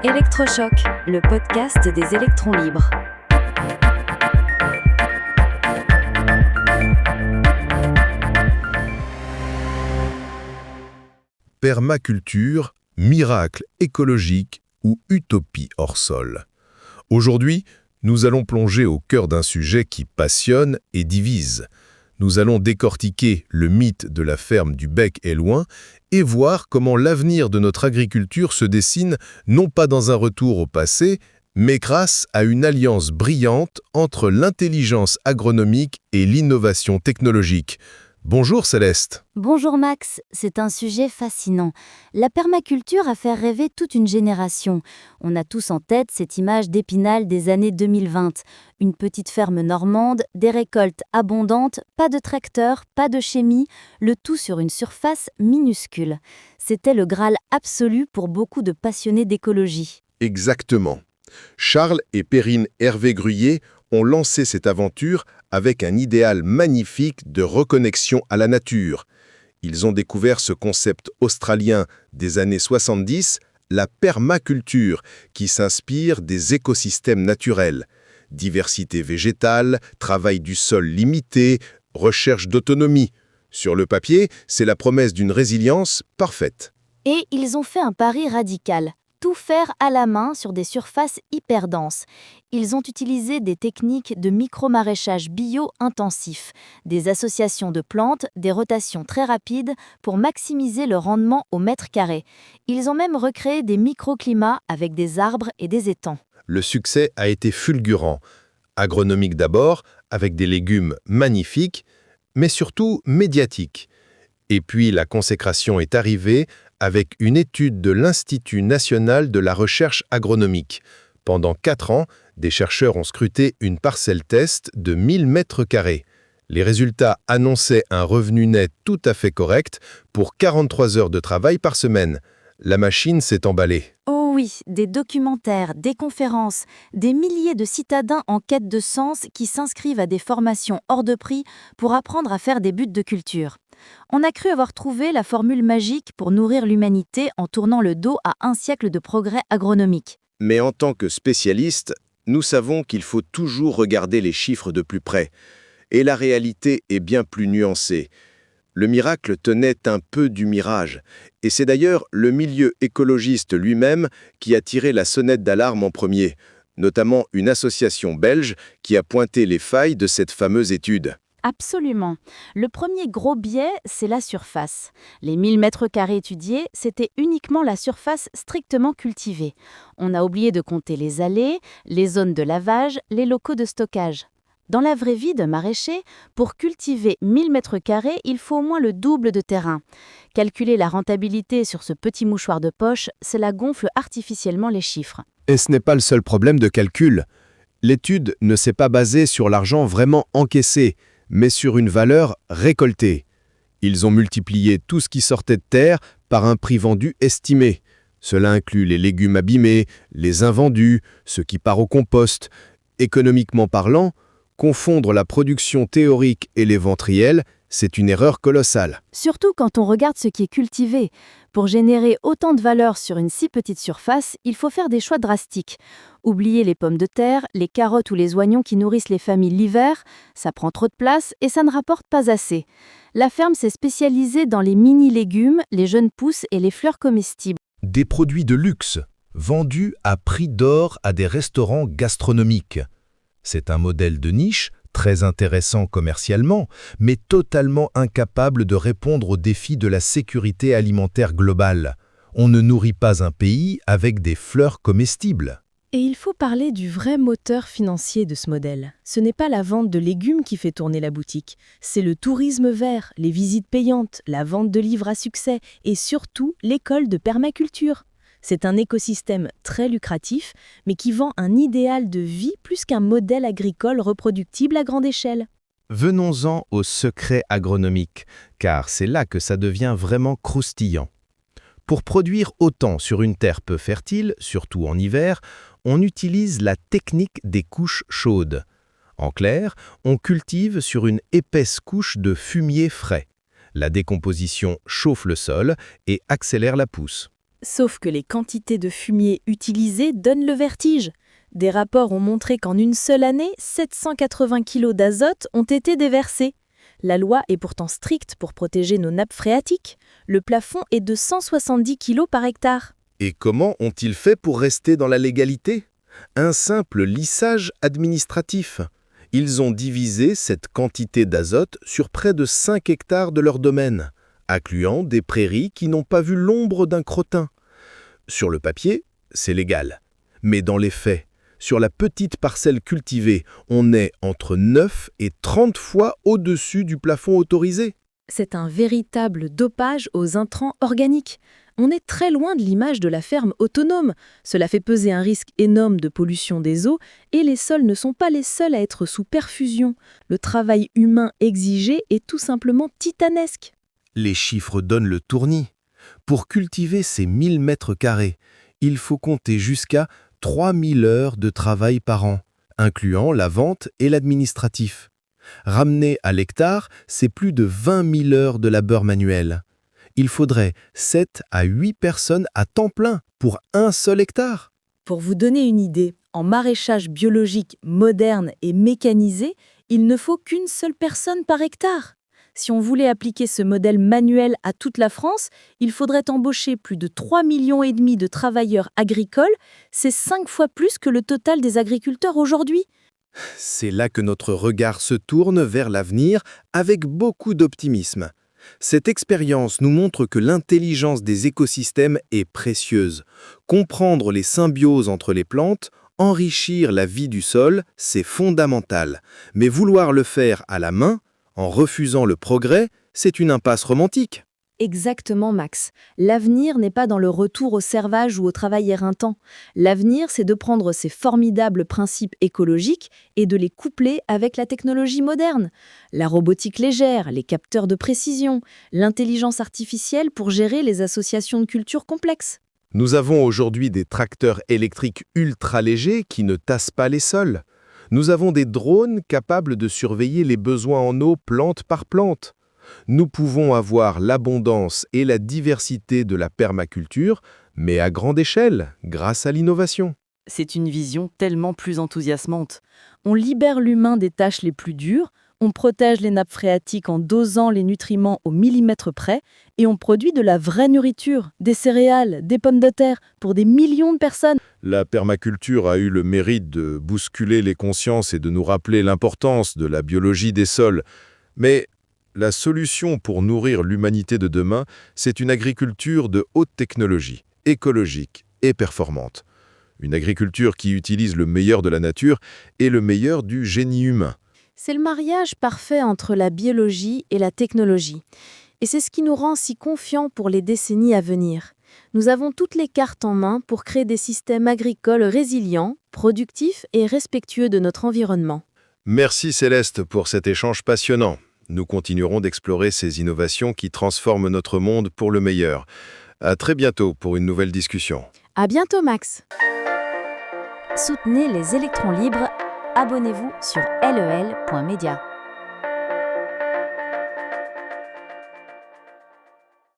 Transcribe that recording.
Électrochoc, le podcast des électrons libres. Permaculture, miracle écologique ou utopie hors sol. Aujourd'hui, nous allons plonger au cœur d'un sujet qui passionne et divise. Nous allons décortiquer le mythe de la ferme du Bec et Loing et voir comment l'avenir de notre agriculture se dessine non pas dans un retour au passé, mais grâce à une alliance brillante entre l'intelligence agronomique et l'innovation technologique. Bonjour Céleste. Bonjour Max, c'est un sujet fascinant. La permaculture a fait rêver toute une génération. On a tous en tête cette image d'Épinal des années 2020. Une petite ferme normande, des récoltes abondantes, pas de tracteur, pas de chimie, le tout sur une surface minuscule. C'était le Graal absolu pour beaucoup de passionnés d'écologie. Exactement. Charles et Perrine Hervé Gruyé ont lancé cette aventure avec un idéal magnifique de reconnexion à la nature. Ils ont découvert ce concept australien des années 70, la permaculture, qui s'inspire des écosystèmes naturels. Diversité végétale, travail du sol limité, recherche d'autonomie. Sur le papier, c'est la promesse d'une résilience parfaite. Et ils ont fait un pari radical. Tout faire à la main sur des surfaces hyper denses. Ils ont utilisé des techniques de micro-maraîchage bio intensif, des associations de plantes, des rotations très rapides pour maximiser le rendement au mètre carré. Ils ont même recréé des microclimats avec des arbres et des étangs. Le succès a été fulgurant. Agronomique d'abord, avec des légumes magnifiques, mais surtout médiatiques. Et puis la consécration est arrivée avec une étude de l'Institut national de la recherche agronomique. Pendant 4 ans, des chercheurs ont scruté une parcelle test de 1000 mètres carrés. Les résultats annonçaient un revenu net tout à fait correct pour 43 heures de travail par semaine. La machine s'est emballée. Oh oui, des documentaires, des conférences, des milliers de citadins en quête de sens qui s'inscrivent à des formations hors de prix pour apprendre à faire des buts de culture. On a cru avoir trouvé la formule magique pour nourrir l'humanité en tournant le dos à un siècle de progrès agronomique. Mais en tant que spécialistes, nous savons qu'il faut toujours regarder les chiffres de plus près. Et la réalité est bien plus nuancée. Le miracle tenait un peu du mirage. Et c'est d'ailleurs le milieu écologiste lui-même qui a tiré la sonnette d'alarme en premier, notamment une association belge qui a pointé les failles de cette fameuse étude. Absolument. Le premier gros biais, c'est la surface. Les 1000 mètres carrés étudiés, c'était uniquement la surface strictement cultivée. On a oublié de compter les allées, les zones de lavage, les locaux de stockage. Dans la vraie vie de maraîcher, pour cultiver 1000 mètres carrés, il faut au moins le double de terrain. Calculer la rentabilité sur ce petit mouchoir de poche, cela gonfle artificiellement les chiffres. Et ce n'est pas le seul problème de calcul. L'étude ne s'est pas basée sur l'argent vraiment encaissé, mais sur une valeur récoltée. Ils ont multiplié tout ce qui sortait de terre par un prix vendu estimé. Cela inclut les légumes abîmés, les invendus, ce qui part au compost. Économiquement parlant, confondre la production théorique et les ventes réelles, c'est une erreur colossale. Surtout quand on regarde ce qui est cultivé. Pour générer autant de valeur sur une si petite surface, il faut faire des choix drastiques. Oublier les pommes de terre, les carottes ou les oignons qui nourrissent les familles l'hiver, ça prend trop de place et ça ne rapporte pas assez. La ferme s'est spécialisée dans les mini-légumes, les jeunes pousses et les fleurs comestibles. Des produits de luxe, vendus à prix d'or à des restaurants gastronomiques. C'est un modèle de niche, très intéressant commercialement, mais totalement incapable de répondre aux défis de la sécurité alimentaire globale. On ne nourrit pas un pays avec des fleurs comestibles. Et il faut parler du vrai moteur financier de ce modèle. Ce n'est pas la vente de légumes qui fait tourner la boutique, c'est le tourisme vert, les visites payantes, la vente de livres à succès et surtout l'école de permaculture. C'est un écosystème très lucratif, mais qui vend un idéal de vie plus qu'un modèle agricole reproductible à grande échelle. Venons-en au secret agronomique, car c'est là que ça devient vraiment croustillant. Pour produire autant sur une terre peu fertile, surtout en hiver, on utilise la technique des couches chaudes. En clair, on cultive sur une épaisse couche de fumier frais. La décomposition chauffe le sol et accélère la pousse. Sauf que les quantités de fumier utilisées donnent le vertige. Des rapports ont montré qu'en une seule année, 780 kg d'azote ont été déversés. La loi est pourtant stricte pour protéger nos nappes phréatiques. Le plafond est de 170 kg par hectare. Et comment ont-ils fait pour rester dans la légalité? Un simple lissage administratif. Ils ont divisé cette quantité d'azote sur près de 5 hectares de leur domaine, incluant des prairies qui n'ont pas vu l'ombre d'un crottin. Sur le papier, c'est légal. Mais dans les faits, sur la petite parcelle cultivée, on est entre 9 et 30 fois au-dessus du plafond autorisé. C'est un véritable dopage aux intrants organiques. On est très loin de l'image de la ferme autonome. Cela fait peser un risque énorme de pollution des eaux et les sols ne sont pas les seuls à être sous perfusion. Le travail humain exigé est tout simplement titanesque. Les chiffres donnent le tournis. Pour cultiver ces 1000 mètres carrés, il faut compter jusqu'à 3000 heures de travail par an, incluant la vente et l'administratif. Ramené à l'hectare, c'est plus de 20 000 heures de labeur manuel. Il faudrait 7 à 8 personnes à temps plein pour un seul hectare. Pour vous donner une idée, en maraîchage biologique moderne et mécanisé, il ne faut qu'une seule personne par hectare. Si on voulait appliquer ce modèle manuel à toute la France, il faudrait embaucher plus de 3,5 millions de travailleurs agricoles. C'est 5 fois plus que le total des agriculteurs aujourd'hui. C'est là que notre regard se tourne vers l'avenir avec beaucoup d'optimisme. Cette expérience nous montre que l'intelligence des écosystèmes est précieuse. Comprendre les symbioses entre les plantes, enrichir la vie du sol, c'est fondamental. Mais vouloir le faire à la main, en refusant le progrès, c'est une impasse romantique. Exactement, Max. L'avenir n'est pas dans le retour au servage ou au travail éreintant. L'avenir, c'est de prendre ces formidables principes écologiques et de les coupler avec la technologie moderne. La robotique légère, les capteurs de précision, l'intelligence artificielle pour gérer les associations de cultures complexes. Nous avons aujourd'hui des tracteurs électriques ultra légers qui ne tassent pas les sols. Nous avons des drones capables de surveiller les besoins en eau plante par plante. Nous pouvons avoir l'abondance et la diversité de la permaculture, mais à grande échelle, grâce à l'innovation. C'est une vision tellement plus enthousiasmante. On libère l'humain des tâches les plus dures, on protège les nappes phréatiques en dosant les nutriments au millimètre près et on produit de la vraie nourriture, des céréales, des pommes de terre pour des millions de personnes. La permaculture a eu le mérite de bousculer les consciences et de nous rappeler l'importance de la biologie des sols. Mais la solution pour nourrir l'humanité de demain, c'est une agriculture de haute technologie, écologique et performante. Une agriculture qui utilise le meilleur de la nature et le meilleur du génie humain. C'est le mariage parfait entre la biologie et la technologie. Et c'est ce qui nous rend si confiants pour les décennies à venir. Nous avons toutes les cartes en main pour créer des systèmes agricoles résilients, productifs et respectueux de notre environnement. Merci Céleste pour cet échange passionnant. Nous continuerons d'explorer ces innovations qui transforment notre monde pour le meilleur. À très bientôt pour une nouvelle discussion. À bientôt, Max. Soutenez les électrons libres. Abonnez-vous sur lel.media.